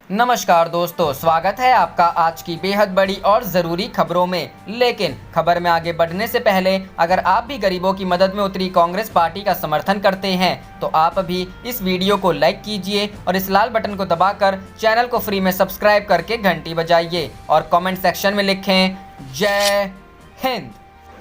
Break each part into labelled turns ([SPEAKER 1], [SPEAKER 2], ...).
[SPEAKER 1] नमस्कार दोस्तों, स्वागत है आपका आज की बेहद बड़ी और ज़रूरी खबरों में। लेकिन खबर में आगे बढ़ने से पहले अगर आप भी गरीबों की मदद में उतरी कांग्रेस पार्टी का समर्थन करते हैं तो आप भी इस वीडियो को लाइक कीजिए और इस लाल बटन को दबाकर चैनल को फ्री में सब्सक्राइब करके घंटी बजाइए और कमेंट सेक्शन में लिखें जय हिंद।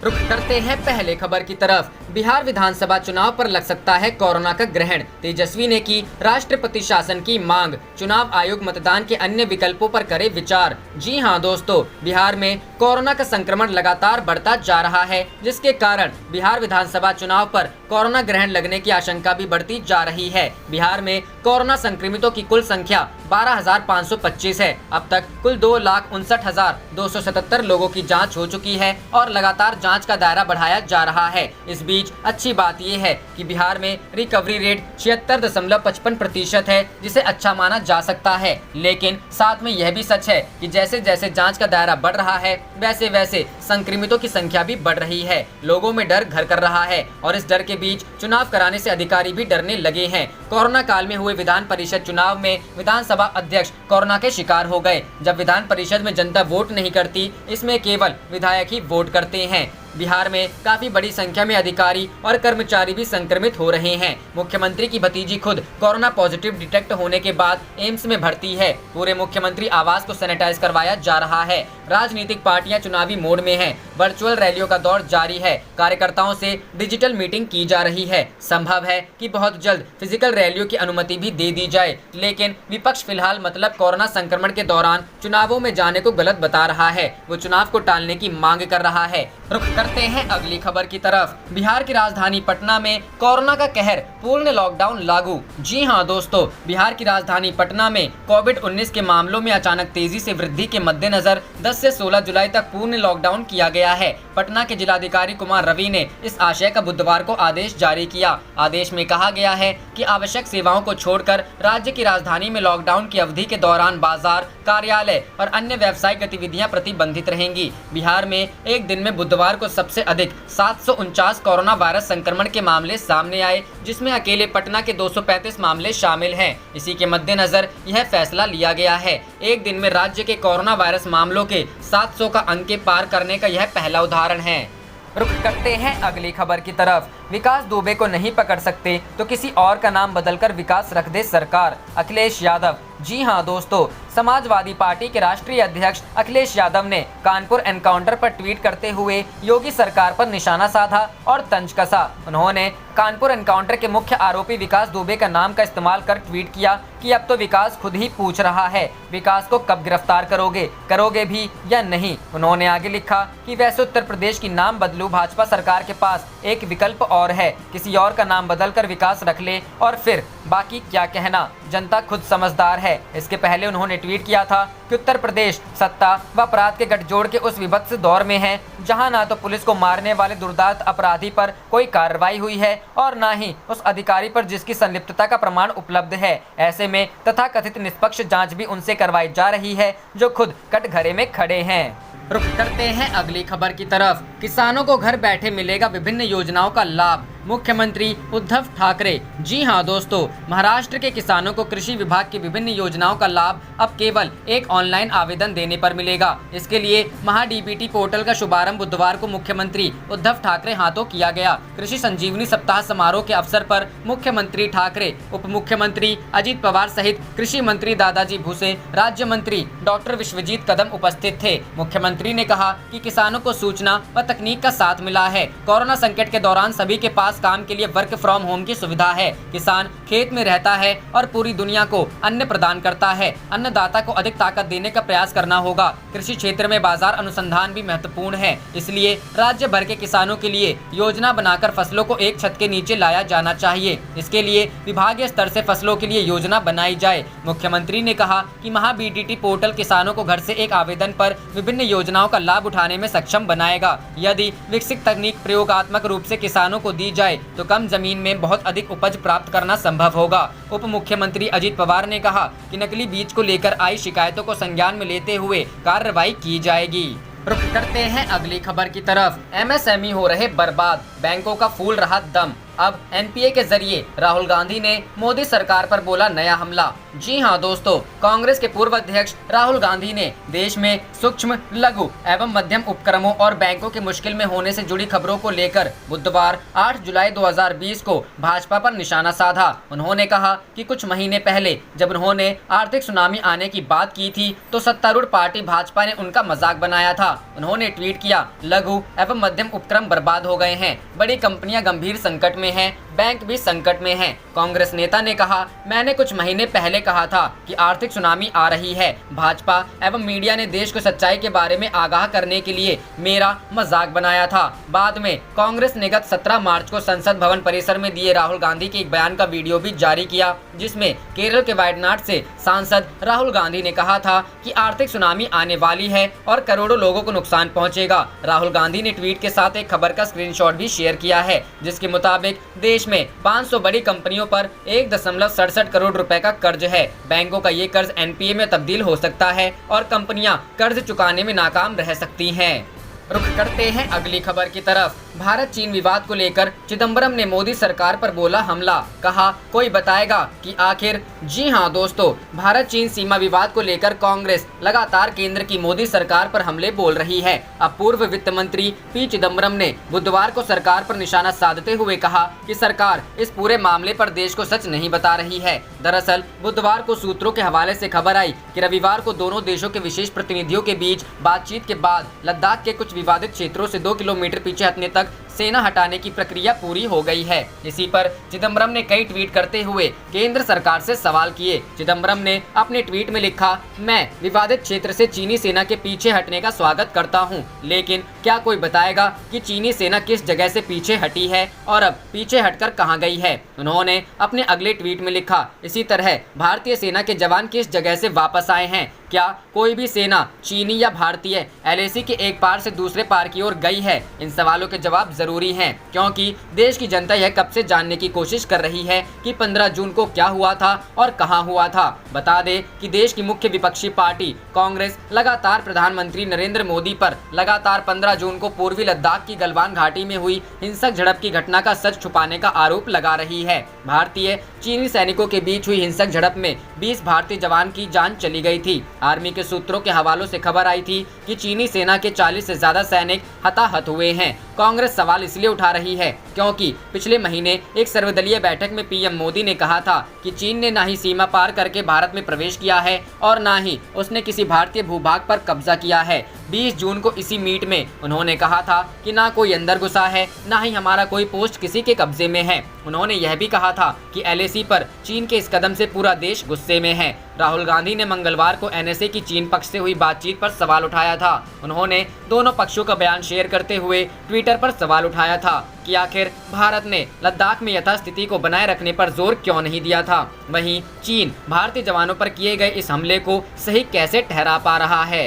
[SPEAKER 1] रुक करते हैं पहले खबर की तरफ। बिहार विधानसभा चुनाव पर लग सकता है कोरोना का ग्रहण। तेजस्वी ने की राष्ट्रपति शासन की मांग। चुनाव आयोग मतदान के अन्य विकल्पों पर करे विचार। जी हां दोस्तों, बिहार में कोरोना का संक्रमण लगातार बढ़ता जा रहा है, जिसके कारण बिहार विधानसभा चुनाव पर कोरोना ग्रहण लगने की आशंका भी बढ़ती जा रही है। बिहार में कोरोना संक्रमितों की कुल संख्या 12,525 है। अब तक कुल 2,59,277 लोगों की जांच हो चुकी है और लगातार जांच का दायरा बढ़ाया जा रहा है। इस बीच अच्छी बात यह है कि बिहार में रिकवरी रेट 76.55% है, जिसे अच्छा माना जा सकता है। लेकिन साथ में यह भी सच है कि जैसे जैसे जांच का दायरा बढ़ रहा है वैसे वैसे संक्रमितों की संख्या भी बढ़ रही है। लोगों में डर घर कर रहा है और इस डर के बीच चुनाव कराने से अधिकारी भी डरने लगे हैं। कोरोना काल में हुए विधान परिषद चुनाव में विधानसभा अध्यक्ष कोरोना के शिकार हो गए। जब विधान परिषद में जनता वोट नहीं करती, इसमें केवल विधायक ही वोट करते हैं। बिहार में काफी बड़ी संख्या में अधिकारी और कर्मचारी भी संक्रमित हो रहे हैं। मुख्यमंत्री की भतीजी खुद कोरोना पॉजिटिव डिटेक्ट होने के बाद एम्स में भर्ती है। पूरे मुख्यमंत्री आवास को सैनिटाइज करवाया जा रहा है। राजनीतिक पार्टियां चुनावी मोड में हैं। वर्चुअल रैलियों का दौर जारी है। कार्यकर्ताओं से डिजिटल मीटिंग की जा रही है। संभव है कि बहुत जल्द फिजिकल रैलियों की अनुमति भी दे दी जाए, लेकिन विपक्ष फिलहाल मतलब कोरोना संक्रमण के दौरान चुनावों में जाने को गलत बता रहा है। वो चुनाव को टालने की मांग कर रहा है। रुक करते हैं अगली खबर की तरफ। बिहार की राजधानी पटना में कोरोना का कहर, पूर्ण लॉकडाउन लागू। जी हां दोस्तों, बिहार की राजधानी पटना में कोविड-19 के मामलों में अचानक तेजी से वृद्धि के मद्देनजर 10 से 16 जुलाई तक पूर्ण लॉकडाउन किया गया है। पटना के जिलाधिकारी कुमार रवि ने इस आशय का बुधवार को आदेश जारी किया। आदेश में कहा गया है कि आवश्यक सेवाओं को छोड़कर राज्य की राजधानी में लॉकडाउन की अवधि के दौरान बाजार, कार्यालय और अन्य व्यावसायिक गतिविधियां प्रतिबंधित रहेंगी। बिहार में एक दिन में बुधवार को सबसे अधिक 749 कोरोना वायरस संक्रमण के मामले सामने आए, जिसमें अकेले पटना के 235 मामले शामिल हैं। इसी के मद्देनजर यह फैसला लिया गया है। एक दिन में राज्य के कोरोना वायरस मामलों के 700 का अंक के पार करने का यह पहला उदाहरण है। रुक करते हैं अगली खबर की तरफ। विकास दुबे को नहीं पकड़ सकते तो किसी और का नाम बदलकर विकास रख दे सरकार। अखिलेश यादव। जी हां दोस्तों, समाजवादी पार्टी के राष्ट्रीय अध्यक्ष अखिलेश यादव ने कानपुर एनकाउंटर पर ट्वीट करते हुए योगी सरकार पर निशाना साधा और तंज कसा। उन्होंने कानपुर एनकाउंटर के मुख्य आरोपी विकास दुबे का नाम का इस्तेमाल कर ट्वीट किया कि अब तो विकास खुद ही पूछ रहा है, विकास को कब गिरफ्तार करोगे भी या नहीं। उन्होंने आगे लिखा कि वैसे उत्तर प्रदेश की नाम बदलू भाजपा सरकार के पास एक विकल्प और है, किसी और का नाम बदलकर विकास रख ले और फिर बाकी क्या कहना, जनता खुद समझदार है। इसके पहले उन्होंने ट्वीट किया था कि उत्तर प्रदेश सत्ता व अपराध के गठजोड़ के उस विभत्स दौर में है जहां ना तो पुलिस को मारने वाले दुर्दांत अपराधी पर कोई कार्रवाई हुई है और ना ही उस अधिकारी पर जिसकी संलिप्तता का प्रमाण उपलब्ध है। ऐसे में तथाकथित निष्पक्ष जांच भी उनसे करवाई जा रही है जो खुद कटघरे में खड़े हैं। रुक करते हैं अगली खबर की तरफ। किसानों को घर बैठे मिलेगा विभिन्न योजनाओं का लाभ, मुख्यमंत्री उद्धव ठाकरे। जी हां दोस्तों, महाराष्ट्र के किसानों को कृषि विभाग की विभिन्न योजनाओं का लाभ अब केवल एक ऑनलाइन आवेदन देने पर मिलेगा। इसके लिए महाडीबीटी पोर्टल का शुभारंभ बुधवार को मुख्यमंत्री उद्धव ठाकरे हाथों किया गया। कृषि संजीवनी सप्ताह समारोह के अवसर पर मुख्यमंत्री ठाकरे, उप मुख्यमंत्री अजित पवार सहित कृषि मंत्री दादाजी भुसे, राज्य मंत्री डॉक्टर विश्वजीत कदम उपस्थित थे। मुख्यमंत्री ने कहा कि किसानों को सूचना व तकनीक का साथ मिला है। कोरोना संकट के दौरान सभी के पास काम के लिए वर्क फ्रॉम होम की सुविधा है। किसान खेत में रहता है और पूरी दुनिया को अन्न प्रदान करता है। अन्नदाता को अधिक ताकत देने का प्रयास करना होगा। कृषि क्षेत्र में बाजार अनुसंधान भी महत्वपूर्ण है, इसलिए राज्य भर के किसानों के लिए योजना बनाकर फसलों को एक छत के नीचे लाया जाना चाहिए। इसके लिए विभागीय स्तर से फसलों के लिए योजना बनाई जाए। मुख्यमंत्री ने कहा कि महाबीडीटी पोर्टल किसानों को घर से एक आवेदन पर विभिन्न योजनाओं का लाभ उठाने में सक्षम बनाएगा। यदि विकसित तकनीक प्रयोगात्मक रूप से किसानों को दी जाए तो कम जमीन में बहुत अधिक उपज प्राप्त करना संभव होगा। उप मुख्यमंत्री अजित पवार ने कहा कि नकली बीज को लेकर आई शिकायतों को संज्ञान में लेते हुए कार्रवाई की जाएगी। रुक करते हैं अगली खबर की तरफ। एमएसएमई हो रहे बर्बाद, बैंकों का फूल रहा दम। अब एनपीए के जरिए राहुल गांधी ने मोदी सरकार पर बोला नया हमला। जी हां दोस्तों, कांग्रेस के पूर्व अध्यक्ष राहुल गांधी ने देश में सूक्ष्म, लघु एवं मध्यम उपक्रमों और बैंकों के मुश्किल में होने से जुड़ी खबरों को लेकर बुधवार 8 जुलाई 2020 को भाजपा पर निशाना साधा। उन्होंने कहा कि कुछ महीने पहले जब उन्होंने आर्थिक सुनामी आने की बात की थी तो सत्तारूढ़ पार्टी भाजपा ने उनका मजाक बनाया था। उन्होंने ट्वीट किया, लघु एवं मध्यम उपक्रम बर्बाद हो गए हैं, बड़ी कंपनियां गंभीर संकट में हैं, बैंक भी संकट में हैं। कांग्रेस नेता ने कहा, मैंने कुछ महीने पहले कहा था कि आर्थिक सुनामी आ रही है। भाजपा एवं मीडिया ने देश को सच्चाई के बारे में आगाह करने के लिए मेरा मजाक बनाया था। बाद में कांग्रेस ने गत 17 मार्च को संसद भवन परिसर में दिए राहुल गांधी के एक बयान का वीडियो भी जारी किया, जिसमें केरल के वायनाड से सांसद राहुल गांधी ने कहा था कि आर्थिक सुनामी आने वाली है और करोड़ों लोगों को नुकसान पहुंचेगा। राहुल गांधी ने ट्वीट के साथ एक खबर का स्क्रीनशॉट भी शेयर किया है, जिसके मुताबिक देश में 500 बड़ी कंपनियों पर 1.67 करोड़ रुपए का कर्ज है। बैंकों का ये कर्ज एनपीए में तब्दील हो सकता है और कंपनियां कर्ज चुकाने में नाकाम रह सकती हैं। रुख करते हैं अगली खबर की तरफ। भारत चीन विवाद को लेकर चिदंबरम ने मोदी सरकार पर बोला हमला, कहा कोई बताएगा कि आखिर। जी हां दोस्तों, भारत चीन सीमा विवाद को लेकर कांग्रेस लगातार केंद्र की मोदी सरकार पर हमले बोल रही है। अब पूर्व वित्त मंत्री पी चिदंबरम ने बुधवार को सरकार पर निशाना साधते हुए कहा कि सरकार इस पूरे मामले पर देश को सच नहीं बता रही है। दरअसल बुधवार को सूत्रों के हवाले से खबर आई कि रविवार को दोनों देशों के विशेष प्रतिनिधियों के बीच बातचीत के बाद लद्दाख के कुछ विवादित क्षेत्रों से 2 किलोमीटर पीछे हटने तक सेना हटाने की प्रक्रिया पूरी हो गई है। इसी पर चिदंबरम ने कई ट्वीट करते हुए केंद्र सरकार से सवाल किए। चिदंबरम ने अपने ट्वीट में लिखा, मैं विवादित क्षेत्र से चीनी सेना के पीछे हटने का स्वागत करता हूं, लेकिन क्या कोई बताएगा कि चीनी सेना किस जगह से पीछे हटी है और अब पीछे हटकर कहां गई है। उन्होंने अपने अगले ट्वीट में लिखा, इसी तरह भारतीय सेना के जवान किस जगह से वापस आए हैं, क्या कोई भी सेना चीनी या भारतीय एलएसी के एक पार से दूसरे पार की ओर गई है। इन सवालों के जवाब जरूरी हैं, क्योंकि देश की जनता यह कब से जानने की कोशिश कर रही है कि 15 जून को क्या हुआ था और कहां हुआ था। बता दें कि देश की मुख्य विपक्षी पार्टी कांग्रेस लगातार प्रधानमंत्री नरेंद्र मोदी पर लगातार 15 जून को पूर्वी लद्दाख की गलवान घाटी में हुई हिंसक झड़प की घटना का सच छुपाने का आरोप लगा रही है। भारतीय चीनी सैनिकों के बीच हुई हिंसक झड़प में 20 भारतीय जवान की जान चली गई थी। आर्मी के सूत्रों के हवालों से खबर आई थी कि चीनी सेना के 40 से ज्यादा सैनिक हताहत हुए हैं। कांग्रेस सवाल इसलिए उठा रही है क्योंकि पिछले महीने एक सर्वदलीय बैठक में पीएम मोदी ने कहा था कि चीन ने ना ही सीमा पार करके भारत में प्रवेश किया है और ना ही उसने किसी भारतीय भूभाग पर कब्जा किया है। 20 जून को इसी मीट में उन्होंने कहा था कि ना कोई अंदर घुसा है, ना ही हमारा कोई पोस्ट किसी के कब्जे में है। उन्होंने यह भी कहा था कि एलएसी पर चीन के इस कदम से पूरा देश गुस्से में है। राहुल गांधी ने मंगलवार को एनएसए की चीन पक्ष से हुई बातचीत पर सवाल उठाया था। उन्होंने दोनों पक्षों का बयान शेयर करते हुए ट्विटर पर सवाल उठाया था कि आखिर भारत ने लद्दाख में यथास्थिति को बनाए रखने पर जोर क्यों नहीं दिया था। वहीं चीन भारतीय जवानों पर किए गए इस हमले को सही कैसे ठहरा पा रहा है।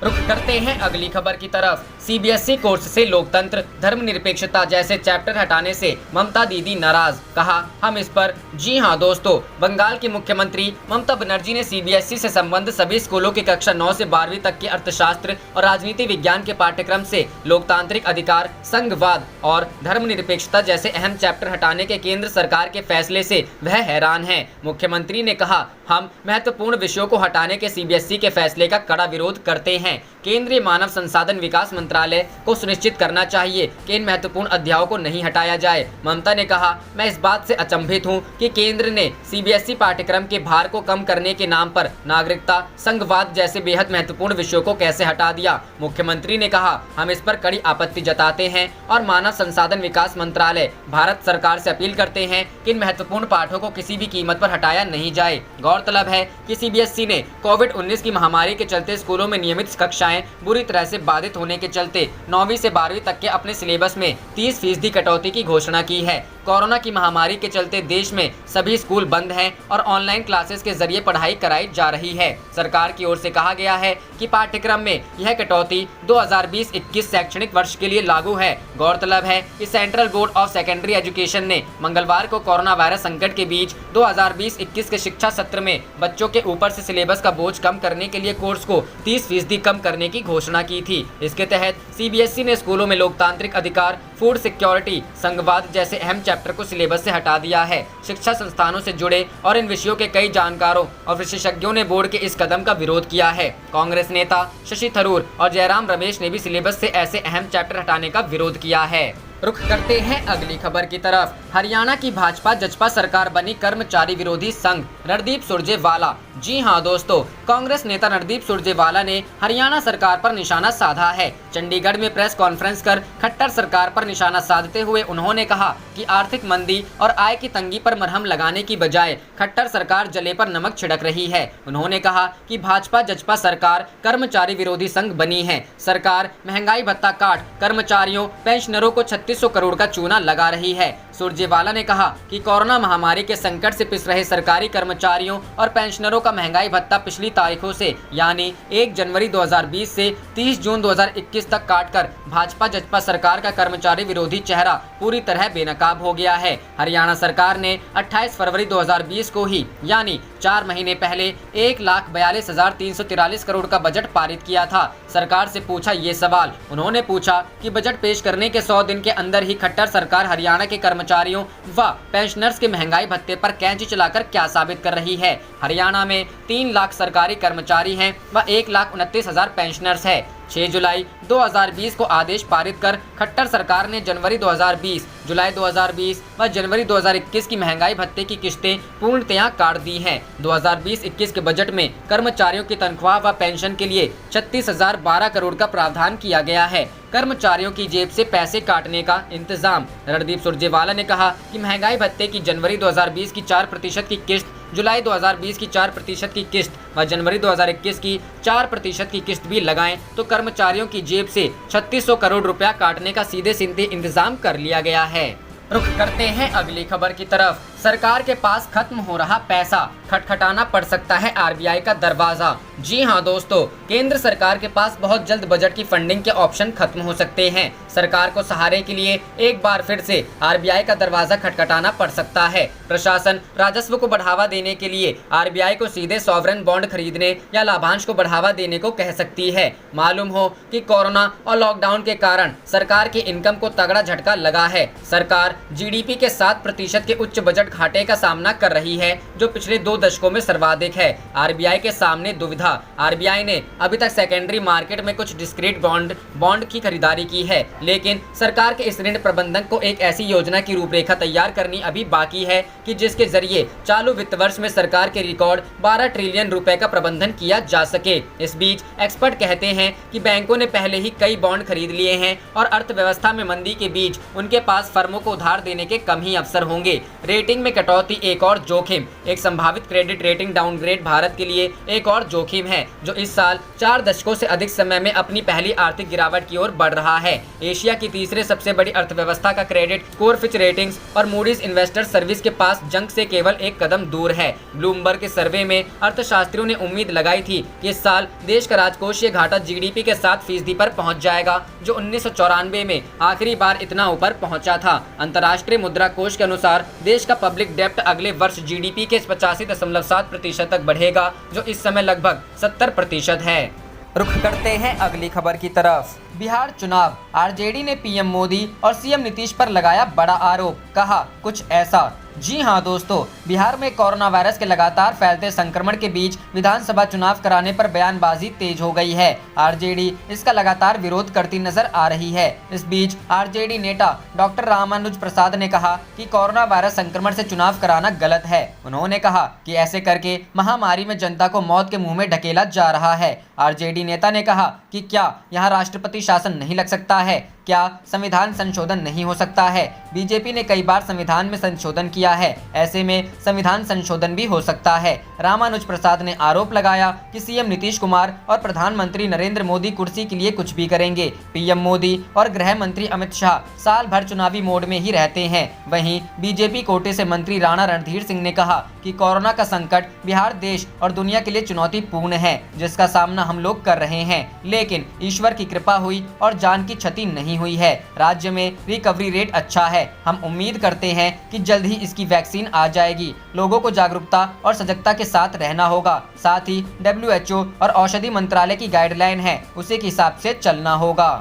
[SPEAKER 1] रुख करते हैं अगली खबर की तरफ। सीबीएसई कोर्स से लोकतंत्र, धर्मनिरपेक्षता जैसे चैप्टर हटाने से ममता दीदी नाराज, कहा हम इस पर। जी हां दोस्तों, बंगाल की मुख्यमंत्री ममता बनर्जी ने सीबीएसई से संबंध सभी स्कूलों की कक्षा 9 से 12वीं तक के अर्थशास्त्र और राजनीति विज्ञान के पाठ्यक्रम से लोकतांत्रिक अधिकार, संघवाद और धर्मनिरपेक्षता जैसे अहम चैप्टर हटाने के केंद्र सरकार के फैसले से वह हैरान है। मुख्यमंत्री ने कहा, हम महत्वपूर्ण विषयों को हटाने के सीबीएसई के फैसले का कड़ा विरोध करते हैं। केंद्रीय मानव संसाधन विकास मंत्रालय को सुनिश्चित करना चाहिए कि इन महत्वपूर्ण अध्यायों को नहीं हटाया जाए। ममता ने कहा, मैं इस बात से अचंभित हूं कि केंद्र ने सीबीएसई पाठ्यक्रम के भार को कम करने के नाम पर नागरिकता, संघवाद जैसे बेहद महत्वपूर्ण विषयों को कैसे हटा दिया। मुख्यमंत्री ने कहा, हम इस पर कड़ी आपत्ति जताते हैं और मानव संसाधन विकास मंत्रालय भारत सरकार से अपील करते हैं कि इन महत्वपूर्ण पाठों को किसी भी कीमत पर हटाया नहीं जाए। गौरतलब है कि सीबीएसई ने कोविड-19 की महामारी के चलते स्कूलों में नियमित कक्षाएं बुरी तरह से बाधित होने के चलते 9वीं से 12वीं तक के अपने सिलेबस में 30% कटौती की घोषणा की है। कोरोना की महामारी के चलते देश में सभी स्कूल बंद हैं और ऑनलाइन क्लासेस के जरिए पढ़ाई कराई जा रही है। सरकार की ओर से कहा गया है कि पाठ्यक्रम में यह कटौती 2020-21 शैक्षणिक वर्ष के लिए लागू है। गौरतलब है कि central board of secondary education ने मंगलवार को कोरोना वायरस संकट के बीच 2020-21 के शिक्षा सत्र में बच्चों के ऊपर से सिलेबस का बोझ कम करने के लिए कोर्स को 30% कम करने की घोषणा की थी। इसके तहत सीबीएसई ने स्कूलों में लोकतांत्रिक अधिकार, फूड सिक्योरिटी, संघवाद जैसे अहम चैप्टर को सिलेबस से हटा दिया है। शिक्षा संस्थानों से जुड़े और इन विषयों के कई जानकारों और विशेषज्ञों ने बोर्ड के इस कदम का विरोध किया है। कांग्रेस नेता शशि थरूर और जयराम रमेश ने भी सिलेबस से ऐसे अहम चैप्टर हटाने का विरोध किया है। रुख करते हैं अगली खबर की तरफ। हरियाणा की भाजपा जजपा सरकार बनी कर्मचारी विरोधी संघ, रणदीप सुरजेवाला। जी हां दोस्तों, कांग्रेस नेता रणदीप सुरजेवाला ने हरियाणा सरकार पर निशाना साधा है। चंडीगढ़ में प्रेस कॉन्फ्रेंस कर खट्टर सरकार पर निशाना साधते हुए उन्होंने कहा कि आर्थिक मंदी और आय की तंगी पर मरहम लगाने की बजाय खट्टर सरकार जले पर नमक छिड़क रही है। उन्होंने कहा कि भाजपा जजपा सरकार कर्मचारी विरोधी संघ बनी है। सरकार महंगाई भत्ता काट कर्मचारियों पेंशनरों को 3600 करोड़ का चूना लगा रही है। सुरजेवाला ने कहा कि कोरोना महामारी के संकट से पिस रहे सरकारी कर्मचारियों और पेंशनरों का महंगाई भत्ता पिछली तारीखों से यानी 1 जनवरी 2020 से 30 जून 2021 तक काटकर भाजपा जजपा सरकार का कर्मचारी विरोधी चेहरा पूरी तरह बेनकाब हो गया है। हरियाणा सरकार ने 28 फरवरी 2020 को ही यानी 4 महीने पहले 1,42,343 करोड़ का बजट पारित किया था। सरकार से पूछा ये सवाल, उन्होंने पूछा कि बजट पेश करने के 100 दिन के अंदर ही खट्टर सरकार हरियाणा के कर्मचारियों व पेंशनर्स के महंगाई भत्ते पर कैंची चलाकर क्या साबित कर रही है। हरियाणा में 3 लाख सरकारी कर्मचारी हैं व 1,29,000 पेंशनर्स है। 6 जुलाई 2020 को आदेश पारित कर खट्टर सरकार ने जनवरी 2020, जुलाई 2020 व जनवरी 2021 की महंगाई भत्ते की किश्तें पूर्णतया काट दी हैं। 2020-21 के बजट में कर्मचारियों की तनख्वाह व पेंशन के लिए 36,012 करोड़ का प्रावधान किया गया है। कर्मचारियों की जेब से पैसे काटने का इंतजाम। रणदीप सुरजेवाला ने कहा कि महंगाई भत्ते की जनवरी 2020 की 4% की किस्त, जुलाई 2020 की 4% की किस्त व जनवरी 2021 की 4% की किस्त भी लगाएं तो कर्मचारियों की जेब से 3600 करोड़ रुपया काटने का सीधे सीधे इंतजाम कर लिया गया है। रुख करते हैं अगली खबर की तरफ। सरकार के पास खत्म हो रहा पैसा, खटखटाना पड़ सकता है आरबीआई का दरवाजा। जी हां दोस्तों, केंद्र सरकार के पास बहुत जल्द बजट की फंडिंग के ऑप्शन खत्म हो सकते हैं। सरकार को सहारे के लिए एक बार फिर से आरबीआई का दरवाजा खटखटाना पड़ सकता है। प्रशासन राजस्व को बढ़ावा देने के लिए आरबीआई को सीधे सॉवरेन बॉन्ड खरीदने या लाभांश को बढ़ावा देने को कह सकती है। मालूम हो कि कोरोना और लॉकडाउन के कारण सरकार की इनकम को तगड़ा झटका लगा है। सरकार जीडीपी के 7% के उच्च बजट घाटे का सामना कर रही है, जो पिछले 2 दशकों में सर्वाधिक है। आरबीआई के सामने दुविधा। आरबीआई ने अभी तक सेकेंडरी मार्केट में कुछ डिस्क्रीट बॉन्ड की खरीदारी की है, लेकिन सरकार के इस ऋण प्रबंधन को एक ऐसी योजना की रूपरेखा तैयार करनी अभी बाकी है कि जिसके जरिए चालू वित्त वर्ष में सरकार के रिकॉर्ड 12 ट्रिलियन रुपए का प्रबंधन किया जा सके। इस बीच एक्सपर्ट कहते हैं कि बैंकों ने पहले ही कई बॉन्ड खरीद लिए हैं और अर्थव्यवस्था में मंदी के बीच उनके पास फर्मों को उधार देने के कम ही अवसर होंगे। रेटिंग में कटौती एक और जोखिम। एक संभावित क्रेडिट रेटिंग डाउनग्रेड भारत के लिए एक और जोखिम है, जो इस साल 4 दशकों से अधिक समय में अपनी पहली आर्थिक गिरावट की ओर बढ़ रहा है। एशिया की तीसरे सबसे बड़ी अर्थव्यवस्था का क्रेडिट स्कोर फिच रेटिंग्स और मूडीज इन्वेस्टर सर्विस के पास जंग से केवल एक कदम दूर है। ब्लूमबर्ग के सर्वे में अर्थशास्त्रियों ने उम्मीद लगाई थी कि इस साल देश का राजकोषीय घाटा जीडीपी के 7% पर पहुंच जाएगा, जो 1994 में आखिरी बार इतना ऊपर पहुंचा था। अंतर्राष्ट्रीय मुद्रा कोष के अनुसार देश का पब्लिक डेब्ट अगले वर्ष जीडीपी के 85.7% तक बढ़ेगा, जो इस समय लगभग 70% है। रुख करते हैं अगली खबर की तरफ। बिहार चुनाव, आरजेडी ने पीएम मोदी और सीएम नीतीश पर लगाया बड़ा आरोप, कहा कुछ ऐसा। जी हां दोस्तों, बिहार में कोरोना वायरस के लगातार फैलते संक्रमण के बीच विधानसभा चुनाव कराने पर बयानबाजी तेज हो गई है। आरजेडी इसका लगातार विरोध करती नजर आ रही है। इस बीच आरजेडी नेता डॉक्टर रामानुज प्रसाद ने कहा कि कोरोना वायरस संक्रमण से चुनाव कराना गलत है। उन्होंने कहा कि ऐसे करके महामारी में जनता को मौत के मुंह में ढकेला जा रहा है। आरजेडी नेता ने कहा कि क्या यहाँ राष्ट्रपति शासन नहीं लग सकता है? क्या संविधान संशोधन नहीं हो सकता है? बीजेपी ने कई बार संविधान में संशोधन किया है, ऐसे में संविधान संशोधन भी हो सकता है। रामानुज प्रसाद ने आरोप लगाया कि सीएम नीतीश कुमार और प्रधानमंत्री नरेंद्र मोदी कुर्सी के लिए कुछ भी करेंगे। पीएम मोदी और गृह मंत्री अमित शाह साल भर चुनावी मोड में ही रहते हैं। वहीं बीजेपी कोटे से मंत्री राणा रणधीर सिंह ने कहा कि कोरोना का संकट बिहार देश और दुनिया के लिए चुनौतीपूर्ण है, जिसका सामना हम लोग कर रहे हैं, लेकिन ईश्वर की कृपा हुई और जान की क्षति नहीं हुई है। राज्य में रिकवरी रेट अच्छा है। हम उम्मीद करते हैं कि जल्द ही इसकी वैक्सीन आ जाएगी। लोगों को जागरूकता और सजगता के साथ रहना होगा। साथ ही WHO और औषधि मंत्रालय की गाइडलाइन है, उसी के हिसाब से चलना होगा।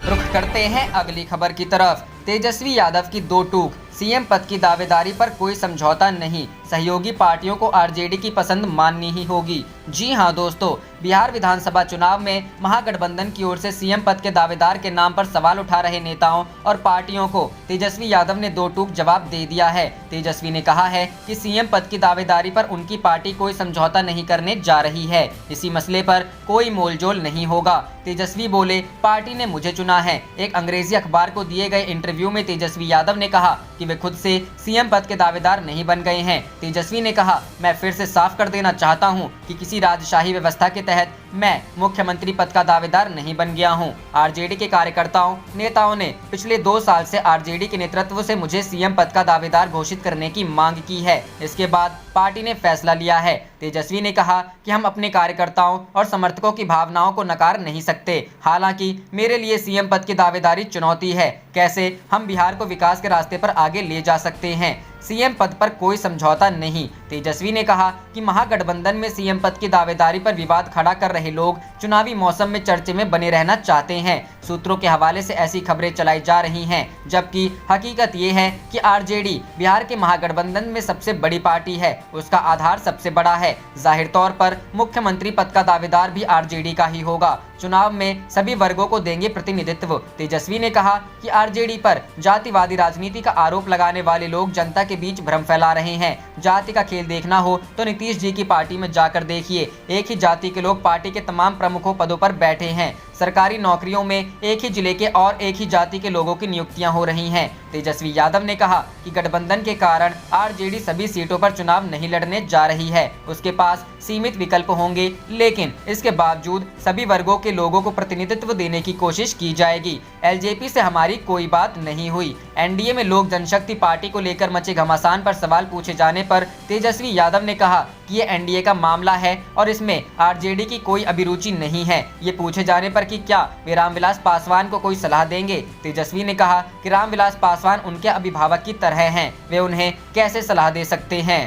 [SPEAKER 1] रुख करते हैं अगली खबर की तरफ। तेजस्वी यादव की 2 टूक, सीएम पद की दावेदारी पर कोई समझौता नहीं, सहयोगी पार्टियों को आरजेडी की पसंद माननी ही होगी। जी हां दोस्तों, बिहार विधानसभा चुनाव में महागठबंधन की ओर से सीएम पद के दावेदार के नाम पर सवाल उठा रहे नेताओं और पार्टियों को तेजस्वी यादव ने दो टूक जवाब दे दिया है। तेजस्वी ने कहा है कि सीएम पद की दावेदारी पर उनकी पार्टी कोई समझौता नहीं करने जा रही है, इसी मसले पर कोई मोलजोल नहीं होगा। तेजस्वी बोले, पार्टी ने मुझे चुना है। एक अंग्रेजी अखबार को दिए गए इंटरव्यू में तेजस्वी यादव ने कहा कि वे खुद से सीएम पद के दावेदार नहीं बन गए हैं। तेजस्वी ने कहा, मैं फिर से साफ कर देना चाहता हूं कि किसी राजशाही व्यवस्था के तहत मैं मुख्यमंत्री पद का दावेदार नहीं बन गया हूं। आरजेडी के कार्यकर्ताओं नेताओं ने पिछले 2 साल से आरजेडी के नेतृत्व से मुझे सीएम पद का दावेदार घोषित करने की मांग की है। इसके बाद पार्टी ने फैसला लिया है। तेजस्वी ने कहा कि हम अपने कार्यकर्ताओं और समर्थकों की भावनाओं को नकार नहीं सकते। हालांकि मेरे लिए सीएम पद की दावेदारी चुनौती है। कैसे हम बिहार को विकास के रास्ते पर आगे ले जा सकते हैं? सीएम पद पर कोई समझौता नहीं। तेजस्वी ने कहा कि महागठबंधन में सीएम पद की दावेदारी पर विवाद खड़ा कर रहे लोग चुनावी मौसम में चर्चे में बने रहना चाहते हैं। सूत्रों के हवाले से ऐसी खबरें चलाई जा रही हैं, जबकि हकीकत ये है कि आरजेडी बिहार के महागठबंधन में सबसे बड़ी पार्टी है, उसका आधार सबसे बड़ा है। जाहिर तौर पर मुख्यमंत्री पद का दावेदार भी आरजेडी का ही होगा। चुनाव में सभी वर्गों को देंगे प्रतिनिधित्व। तेजस्वी ने कहा कि आरजेडी पर जातिवादी राजनीति का आरोप लगाने वाले लोग जनता के बीच भ्रम फैला रहे हैं। जाति का खेल देखना हो तो नीतीश जी की पार्टी में जाकर देखिए, एक ही जाति के लोग पार्टी के तमाम प्रमुखों पदों पर बैठे हैं। सरकारी नौकरियों में एक ही जिले के और एक ही जाति के लोगों की नियुक्तियां हो रही हैं। तेजस्वी यादव ने कहा कि गठबंधन के कारण आरजेडी सभी सीटों पर चुनाव नहीं लड़ने जा रही है। उसके पास सीमित विकल्प होंगे, लेकिन इसके बावजूद सभी वर्गों के लोगों को प्रतिनिधित्व देने की कोशिश की जाएगी। एलजेपी से हमारी कोई बात नहीं हुई। एनडीए में लोक जनशक्ति पार्टी को लेकर मचे घमासान पर सवाल पूछे जाने पर तेजस्वी यादव ने कहा कि ये एनडीए का मामला है और इसमें आरजेडी की कोई अभिरुचि नहीं है। ये पूछे जाने पर कि क्या वे रामविलास पासवान को कोई सलाह देंगे, तेजस्वी ने कहा कि रामविलास पासवान उनके अभिभावक की तरह हैं, वे उन्हें कैसे सलाह दे सकते हैं।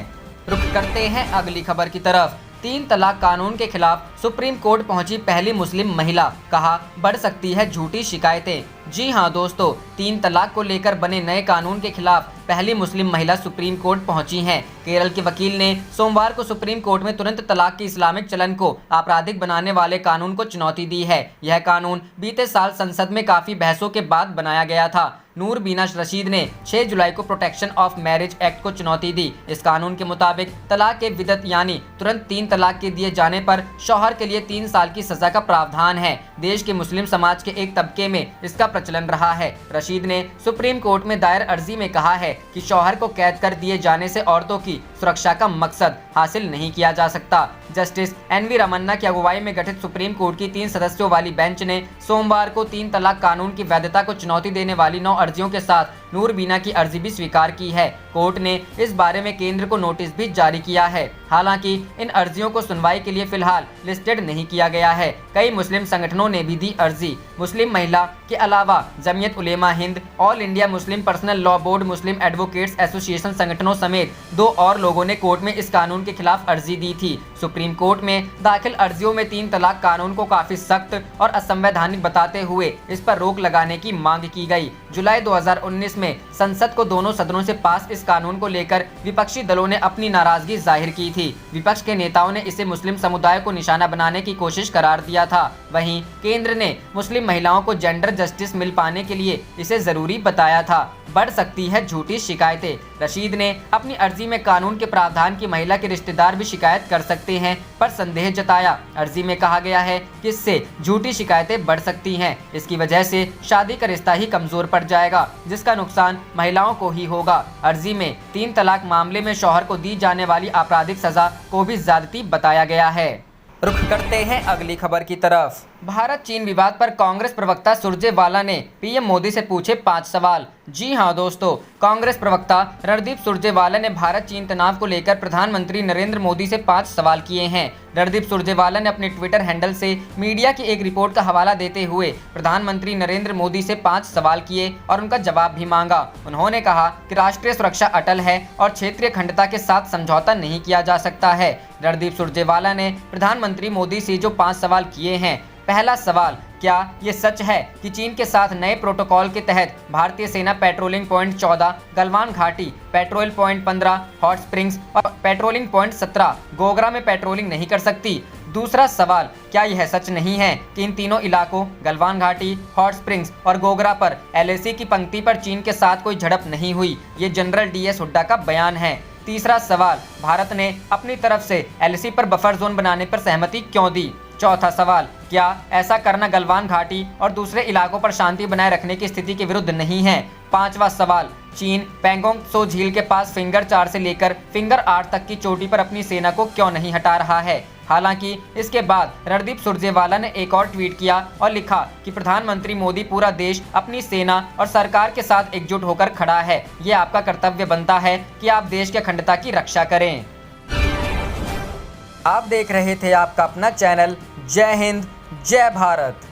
[SPEAKER 1] रुख करते हैं अगली खबर की तरफ। 3 तलाक कानून के खिलाफ सुप्रीम कोर्ट पहुंची पहली मुस्लिम महिला, कहा बढ़ सकती है झूठी शिकायतें। जी हां दोस्तों, 3 तलाक को लेकर बने नए कानून के खिलाफ पहली मुस्लिम महिला सुप्रीम कोर्ट पहुंची हैं। केरल के वकील ने सोमवार को सुप्रीम कोर्ट में तुरंत तलाक के इस्लामिक चलन को आपराधिक बनाने वाले कानून को चुनौती दी है। यह कानून बीते साल संसद में काफी बहसों के बाद बनाया गया था। नूर बीना रशीद ने 6 जुलाई को प्रोटेक्शन ऑफ मैरिज एक्ट को चुनौती दी। इस कानून के मुताबिक तलाक के विदत यानी तुरंत 3 तलाक के दिए जाने पर शौहर के लिए 3 साल की सजा का प्रावधान है। देश के मुस्लिम समाज के एक तबके में इसका प्रचलन रहा है। रशीद ने सुप्रीम कोर्ट में दायर अर्जी में कहा है कि शौहर को कैद कर दिए जाने से औरतों की सुरक्षा का मकसद हासिल नहीं किया जा सकता। जस्टिस एनवी रमन्ना की अगुवाई में गठित सुप्रीम कोर्ट की 3 सदस्यों वाली बेंच ने सोमवार को 3 तलाक कानून की वैधता को चुनौती देने वाली 9 अर्जियों के साथ नूर बीना की अर्जी भी स्वीकार की है। कोर्ट ने इस बारे में केंद्र को नोटिस भी जारी किया है। हालांकि इन अर्जियों को सुनवाई के लिए फिलहाल लिस्टेड नहीं किया गया है। कई मुस्लिम संगठनों ने भी दी अर्जी। मुस्लिम महिला के अलावा Jamiat Ulema Hind, All India Muslim Personal Law Board, Muslim Advocates Association संगठनों समेत 2 और लोगों ने कोर्ट में इस कानून के खिलाफ अर्जी दी थी। सुप्रीम कोर्ट में दाखिल अर्जियों में 3 तलाक कानून को काफी सख्त और असंवैधानिक बताते हुए इस पर रोक लगाने की मांग की गई। जुलाई 2019 में संसद को दोनों सदनों से पास इस कानून को लेकर विपक्षी दलों ने अपनी नाराजगी जाहिर की थी। विपक्ष के नेताओं ने इसे मुस्लिम समुदाय को निशाना बनाने की कोशिश करार दिया था। वहीं केंद्र ने मुस्लिम महिलाओं को जेंडर जस्टिस मिल पाने के लिए इसे जरूरी बताया था। बढ़ सकती है झूठी शिकायतें। रशीद ने अपनी अर्जी में कानून के प्रावधान की महिला के रिश्तेदार भी शिकायत कर सकते हैं पर संदेह जताया। अर्जी में कहा गया है कि इससे झूठी शिकायतें बढ़ सकती हैं। इसकी वजह से शादी का रिश्ता ही कमजोर पड़ जाएगा, जिसका नुकसान महिलाओं को ही होगा। अर्जी में 3 तलाक मामले में शौहर को दी जाने वाली आपराधिक सजा को भी ज्यादती बताया गया है। रुख करते हैं अगली खबर की तरफ। भारत चीन विवाद पर कांग्रेस प्रवक्ता सुरजेवाला ने पीएम मोदी से पूछे 5 सवाल। जी हां दोस्तों, कांग्रेस प्रवक्ता रणदीप सुरजेवाला ने भारत चीन तनाव को लेकर प्रधानमंत्री नरेंद्र मोदी से 5 सवाल किए हैं। रणदीप सुरजेवाला ने अपने ट्विटर हैंडल से मीडिया की एक रिपोर्ट का हवाला देते हुए प्रधानमंत्री नरेंद्र मोदी से 5 सवाल किए और उनका जवाब भी मांगा। उन्होंने कहा कि राष्ट्रीय सुरक्षा अटल है और क्षेत्रीय अखंडता के साथ समझौता नहीं किया जा सकता है। रणदीप सुरजेवाला ने प्रधानमंत्री मोदी से जो 5 सवाल किए हैं पहला सवाल, क्या ये सच है कि चीन के साथ नए प्रोटोकॉल के तहत भारतीय सेना पेट्रोलिंग पॉइंट 14 गलवान घाटी, पेट्रोल पॉइंट 15 हॉट स्प्रिंग्स और पेट्रोलिंग पॉइंट 17 गोगरा में पेट्रोलिंग नहीं कर सकती? दूसरा सवाल, क्या यह सच नहीं है कि इन तीनों इलाकों गलवान घाटी, हॉट स्प्रिंग्स और गोगरा पर LAC की पंक्ति पर चीन के साथ कोई झड़प नहीं हुई? ये जनरल DS हुड्डा का बयान है। तीसरा सवाल, भारत ने अपनी तरफ से LAC पर बफर जोन बनाने पर सहमति क्यों दी? चौथा सवाल, क्या ऐसा करना गलवान घाटी और दूसरे इलाकों पर शांति बनाए रखने की स्थिति के विरुद्ध नहीं है? पांचवा सवाल, चीन पैंगोंग त्सो झील के पास फिंगर 4 से लेकर फिंगर 8 तक की चोटी पर अपनी सेना को क्यों नहीं हटा रहा है? हालांकि इसके बाद रणदीप सुरजेवाला ने एक और ट्वीट किया और लिखा कि प्रधानमंत्री मोदी, पूरा देश अपनी सेना और सरकार के साथ एकजुट होकर खड़ा है। ये आपका कर्तव्य बनता है कि आप देश की अखंडता की रक्षा करें। आप देख रहे थे आपका अपना चैनल जय हिंद जय भारत।